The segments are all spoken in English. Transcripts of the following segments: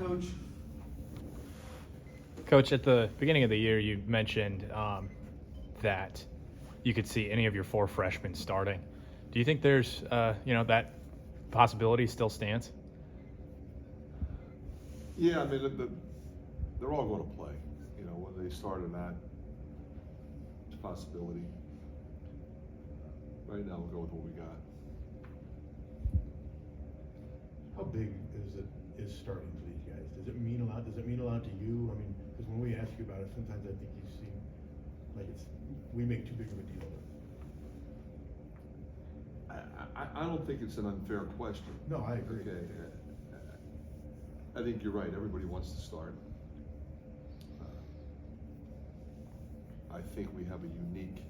Coach. Coach, at the beginning of the year, you mentioned that you could see any of your 4 freshmen starting. Do you think there's, that possibility still stands? Yeah, I mean, they're all going to play. You know, whether they start or not, it's a possibility. Right now, we'll go with what we got. How big is starting to these guys? Does it mean a lot? Does it mean a lot to you? I mean, because when we ask you about it, sometimes I think you seem like we make too big of a deal of it. I don't think it's an unfair question. No, I agree. Okay. I think you're right. Everybody wants to start. I think we have a unique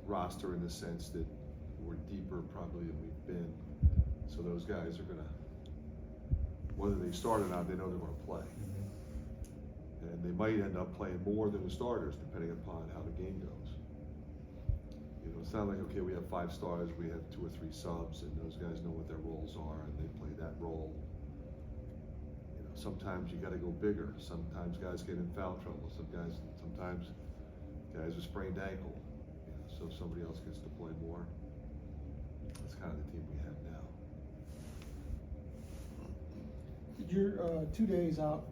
roster in the sense that we're deeper probably than we've been. So those guys are gonna, whether they start or not, they know they're gonna play. Mm-hmm. And they might end up playing more than the starters, depending upon how the game goes. You know, it's not like, okay, we have 5 starters, we have 2 or 3 subs, and those guys know what their roles are, and they play that role. You know, sometimes you gotta go bigger. Sometimes guys get in foul trouble. Sometimes guys with sprained ankle. You know, so somebody else gets to play more. That's kind of the team we have now. Did your 2 days out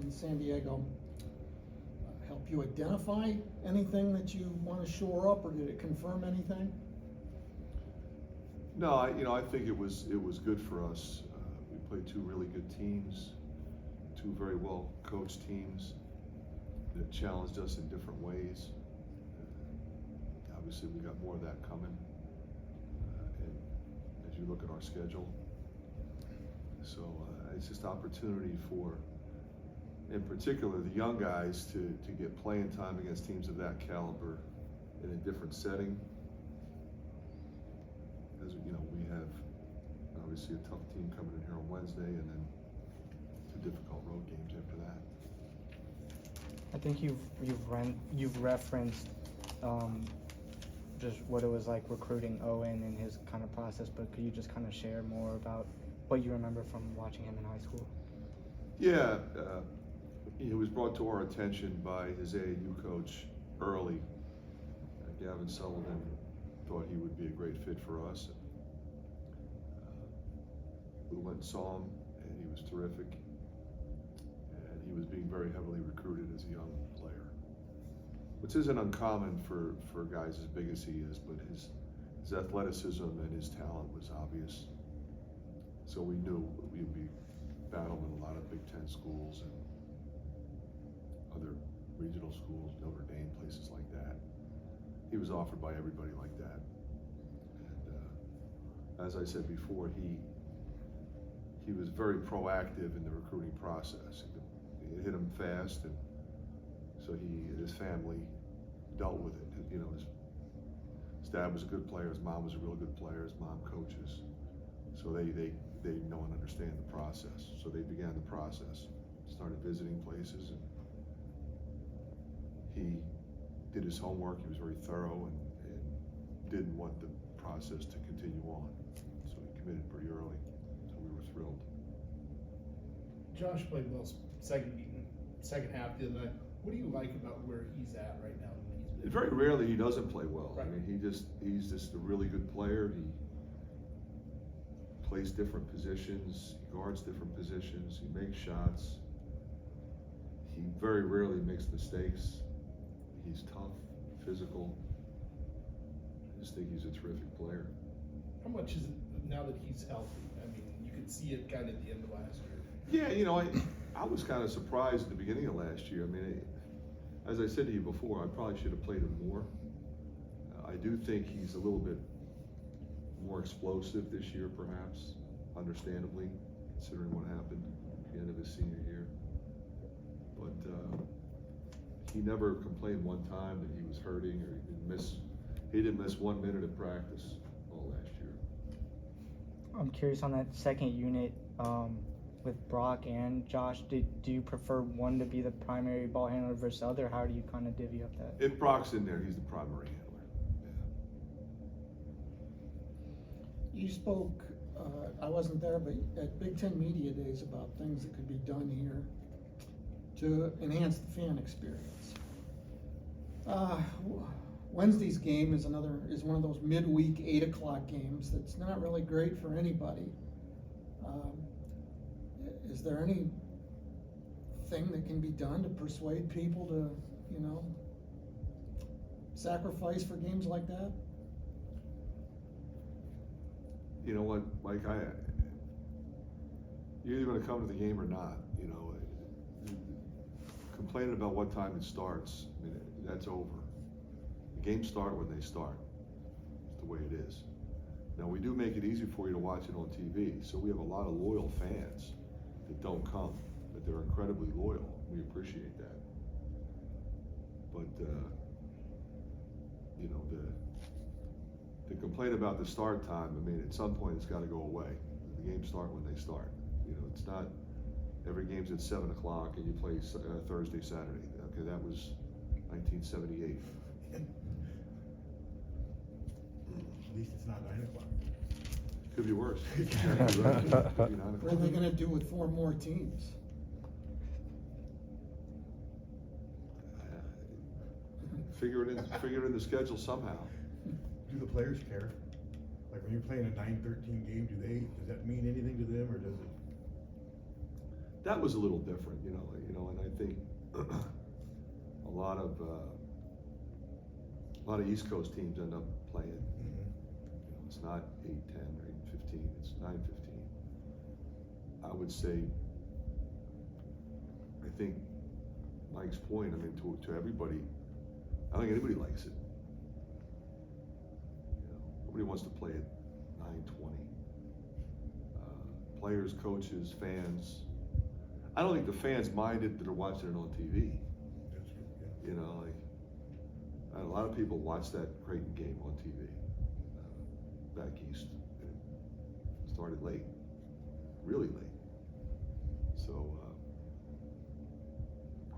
in San Diego help you identify anything that you want to shore up, or did it confirm anything? No, I think it was good for us. We played 2 really good teams, 2 very well coached teams that challenged us in different ways. Obviously, we got more of that coming. And as you look at our schedule, so it's just opportunity for, in particular, the young guys to get playing time against teams of that caliber in a different setting. As you know, we have obviously a tough team coming in here on Wednesday, and then 2 difficult road games after that. I think you've referenced just what it was like recruiting Owen and his kind of process, but could you just kind of share more about what you remember from watching him in high school? Yeah, he was brought to our attention by his AAU coach early. Gavin Sullivan thought he would be a great fit for us. We went and saw him, and he was terrific. And he was being very heavily recruited as a young player, which isn't uncommon for guys as big as he is, but his athleticism and his talent was obvious. So we knew we would be battling a lot of Big Ten schools and other regional schools, Notre Dame, places like that. He was offered by everybody like that. And as I said before, he was very proactive in the recruiting process. It hit him fast, and so he and his family dealt with it. You know, his dad was a good player, his mom was a real good player, his mom coaches. So they know and understand the process. So they began the process, started visiting places, and he did his homework. He was very thorough and didn't want the process to continue on. So he committed pretty early. So we were thrilled. Josh played well second half the other night. What do you like about where he's at right now? Very rarely he doesn't play well. Right. I mean, he's just a really good player. He plays different positions, he guards different positions, he makes shots. He very rarely makes mistakes. He's tough, physical. I just think he's a terrific player. How much is it now that he's healthy? I mean, you could see it kind of at the end of last year. Yeah, you know, I was kind of surprised at the beginning of last year. I mean, as I said to you before, I probably should have played him more. I do think he's a little bit more explosive this year, perhaps, understandably, considering what happened at the end of his senior year. But he never complained one time that he was hurting or he didn't miss 1 minute of practice all last year. I'm curious on that second unit with Brock and Josh. Do you prefer one to be the primary ball handler versus the other? How do you kind of divvy up that? If Brock's in there, he's the primary handler. You spoke I wasn't there, but at Big Ten Media Days about things that could be done here to enhance the fan experience. Wednesday's game is one of those midweek 8 o'clock games that's not really great for anybody. Is there anything that can be done to persuade people to, sacrifice for games like that? You know what, Mike, you're either gonna come to the game or not, complaining about what time it starts, I mean, that's over. The games start when they start. It's the way it is. Now, we do make it easy for you to watch it on TV, so we have a lot of loyal fans that don't come, but they're incredibly loyal. We appreciate that. But, the complaint about the start time, I mean, at some point it's gotta go away. The games start when they start. It's not, every game's at 7 o'clock and you play Thursday, Saturday. Okay, that was 1978. At least it's not 9 o'clock. Could be worse. Exactly right. Could be 9 What are they o'clock. gonna do with 4 more teams? Figure it in the schedule somehow. Do the players care? Like when you're playing a 9-13 game, does that mean anything to them, or does it? That was a little different, and I think a lot of East Coast teams end up playing. It's not 8-10 or 8-15, it's 9-15. I would say, I think Mike's point, I mean, to everybody, I don't think anybody likes it. Nobody wants to play at 9:20. Players, coaches, fans. I don't think the fans minded that are watching it on TV. That's true, yeah. A lot of people watch that Creighton game on TV back east. It started late, really late. So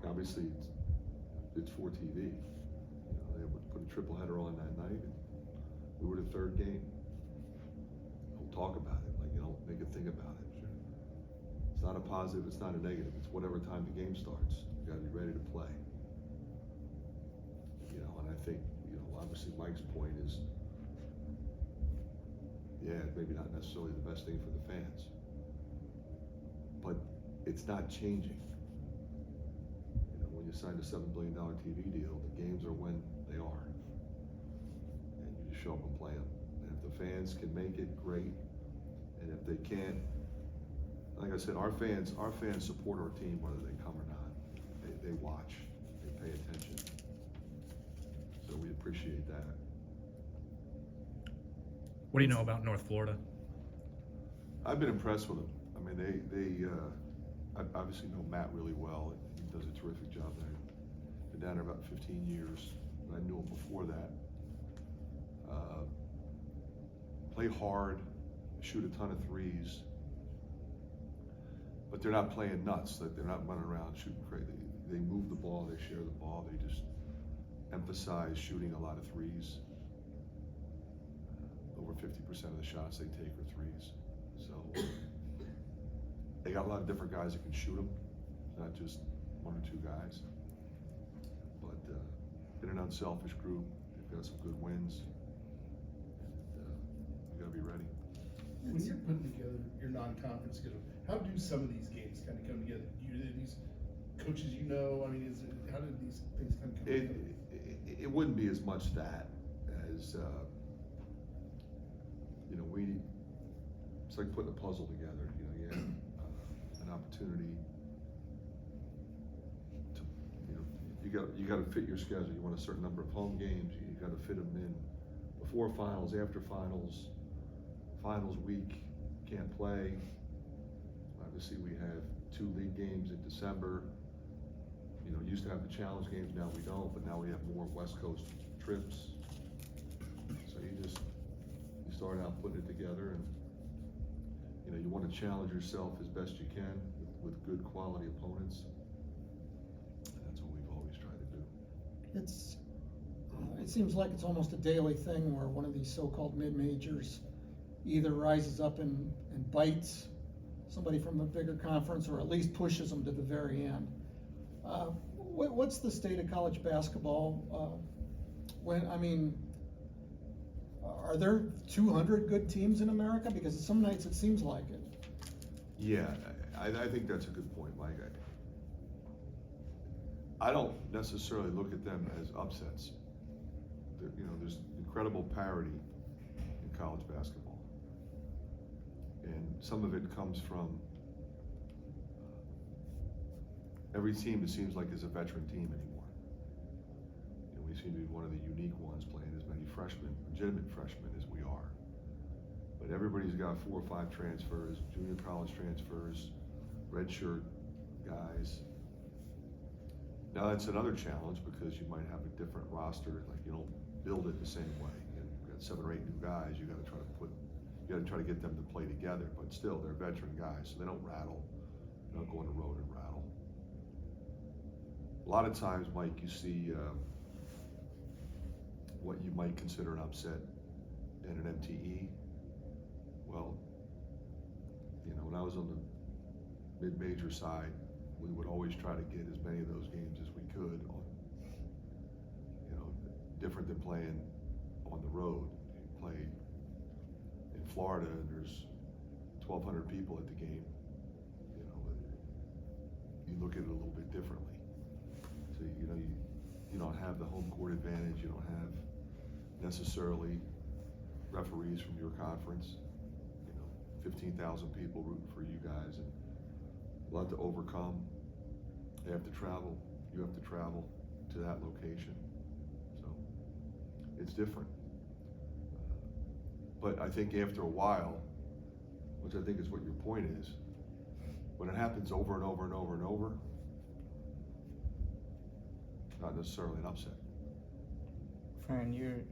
obviously it's for TV. They would put a triple header on that night. We were the third game. Don't talk about it, make a thing about it. Sure. It's not a positive, it's not a negative, it's whatever time the game starts. You gotta be ready to play. And I think, obviously Mike's point is, yeah, maybe not necessarily the best thing for the fans, but it's not changing. When you sign a $7 billion TV deal, the games are when they are. Show up and play them. And if the fans can make it, great. And if they can't, like I said, our fans support our team whether they come or not. They watch, they pay attention. So we appreciate that. What do you know about North Florida? I've been impressed with them. I mean, I obviously know Matt really well. He does a terrific job there. Been down there about 15 years. I knew him before that. Play hard, shoot a ton of threes, but they're not playing nuts. They're not running around shooting crazy. They move the ball, they share the ball, they just emphasize shooting a lot of threes. Over 50% of the shots they take are threes. So they got a lot of different guys that can shoot them, not just 1 or 2 guys. But been an unselfish group. They've got some good wins. You gotta be ready. When you're putting together your non-conference schedule, how do some of these games kind of come together? These coaches, how do these things kind of come together? It wouldn't be as much that as, it's like putting a puzzle together. You have an opportunity to, you got to fit your schedule. You want a certain number of home games. You got to fit them in before finals, after finals. Finals week, can't play. Obviously, we have 2 league games in December. Used to have the challenge games, now we don't, but now we have more West Coast trips. So you start out putting it together, and you want to challenge yourself as best you can with good quality opponents. And that's what we've always tried to do. It seems like it's almost a daily thing where one of these so-called mid-majors either rises up and bites somebody from a bigger conference, or at least pushes them to the very end. What's the state of college basketball? Are there 200 good teams in America? Because some nights it seems like it. Yeah, I think that's a good point, Mike. I don't necessarily look at them as upsets. There's incredible parity in college basketball. And some of it comes from every team, it seems like, is a veteran team anymore. We seem to be one of the unique ones playing as many freshmen, legitimate freshmen, as we are. But everybody's got 4 or 5 transfers, junior college transfers, redshirt guys. Now that's another challenge, because you might have a different roster, like you don't build it the same way. You've got 7 or 8 new guys, you gotta try to get them to play together, but still, they're veteran guys, so they don't rattle. They don't go on the road and rattle. A lot of times, Mike, you see what you might consider an upset in an MTE. Well, when I was on the mid-major side, we would always try to get as many of those games as we could on, different than playing on the road. You play in Florida and there's 1,200 people at the game. You look at it a little bit differently. So, you don't have the home court advantage. You don't have necessarily referees from your conference. 15,000 people rooting for you guys, and a lot to overcome. They have to travel. You have to travel to that location. So it's different. But I think after a while, which I think is what your point is, when it happens over and over and over and over, not necessarily an upset. Fran, you're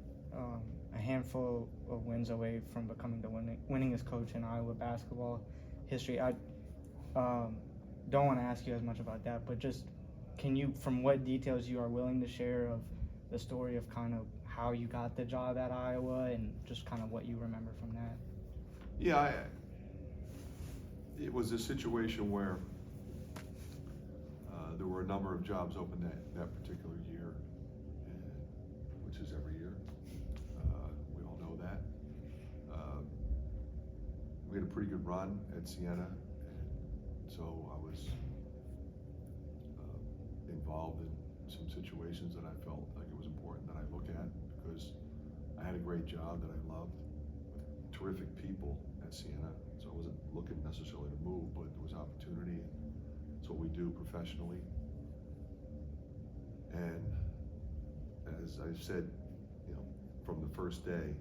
a handful of wins away from becoming the winningest coach in Iowa basketball history. I don't want to ask you as much about that, but just can you, from what details you are willing to share of the story of kind of how you got the job at Iowa and just kind of what you remember from that? Yeah, it was a situation where there were a number of jobs open that particular year, which is every year. We all know that. We had a pretty good run at Siena, and so I was involved in some situations that I felt like it was important that I look at, because I had a great job that I loved with terrific people at Siena. So I wasn't looking necessarily to move, but there was opportunity. It's what we do professionally. And as I said, from the first day,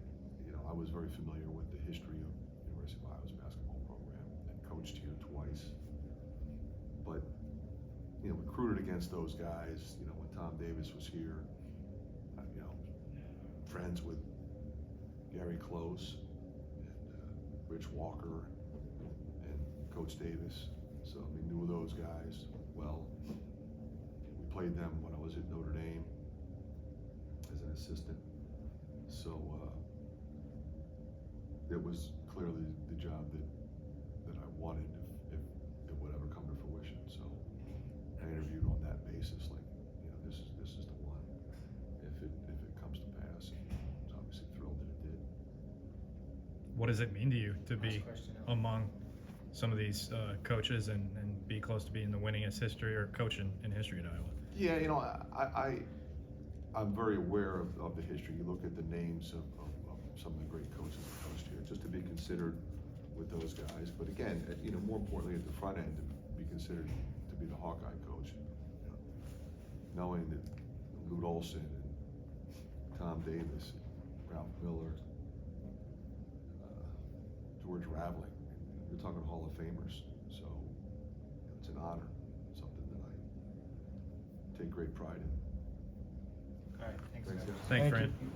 I was very familiar with the history of University of Iowa's basketball program and coached here twice. But, recruited against those guys, when Tom Davis was here, friends with Gary Close and Rich Walker and Coach Davis. So we knew those guys well. We played them when I was at Notre Dame as an assistant. So it was clearly the job that I wanted if it would ever come to fruition. So I interviewed on that basis, like, this is the one if it comes to pass. And I was obviously thrilled that it did. What does it mean to you to be among some of these coaches and be close to being the winningest coach in history at Iowa? Yeah, I'm very aware of the history. You look at the names of some of the great coaches that coached here, just to be considered with those guys. But again, more importantly, at the front end, to be considered to be the Hawkeye coach. Knowing that Lute Olson and Tom Davis, Ralph Miller, George Raveling, you're talking Hall of Famers. So it's an honor, something that I take great pride in. All right, thanks. Thanks, guys. Thanks, Thank Fran. you.